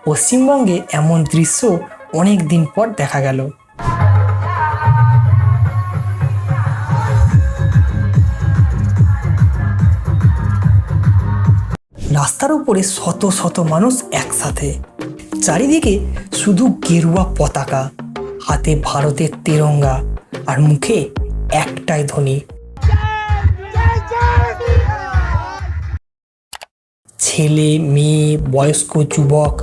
পশ্চিমবঙ্গে এমন দৃশ্য অনেক দিন পর দেখা গেল। রাস্তার উপরে শত শত মানুষ একসাথে, চারিদিকে শুধু গেরুয়া পতাকা, হাতে ভারতের তেরঙ্গা, আর মুখে একটাই ধ্বনি, ছেলে মেয়ে বয়স্ক যুবক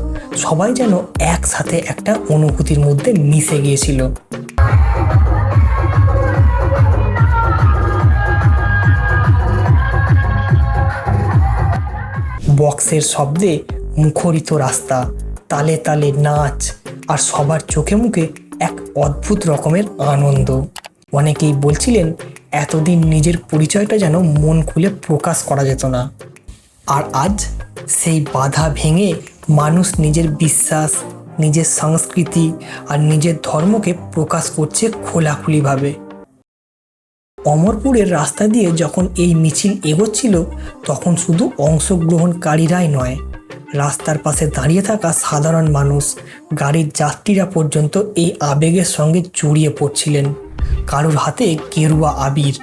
সবাই যেন একসাথে একটা অনুভূতির মধ্যে মিশে গিয়েছিল। বক্সের শব্দে মুখরিত রাস্তা, তালে তালে নাচ, আর সবার চোখে মুখে এক অদ্ভুত রকমের আনন্দ। অনেকেই বলছিলেন এতদিন নিজের পরিচয়টা যেন মন খুলে প্রকাশ করা যেত না, আর আজ সেই বাধা ভেঙে মানুষ নিজের বিশ্বাস, নিজের সংস্কৃতি আর নিজের ধর্মকে প্রকাশ করছে খোলাখুলিভাবে। অমরপুরের রাস্তা দিয়ে যখন এই মিছিল এগোচ্ছিল, তখন শুধু অংশগ্রহণকারীরাই নয়, রাস্তার পাশে দাঁড়িয়ে থাকা সাধারণ মানুষ, গাড়ির যাত্রীরা পর্যন্ত এই আবেগের সঙ্গে জড়িয়ে পড়ছিলেন। কারোর হাতে গেরুয়া আবির,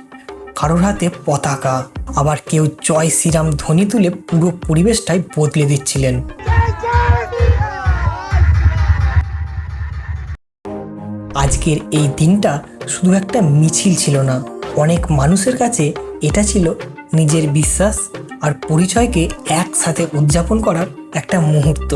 কারোর হাতে পতাকা, আবার কেউ জয় শ্রীরাম ধ্বনি তুলে পুরো পরিবেশটাই বদলে দিচ্ছিলেন। আজকের এই দিনটা শুধু একটা মিছিল ছিল না, অনেক মানুষের কাছে এটা ছিল নিজের বিশ্বাস আর পরিচয়কে একসাথে উদযাপন করার একটা মুহূর্ত।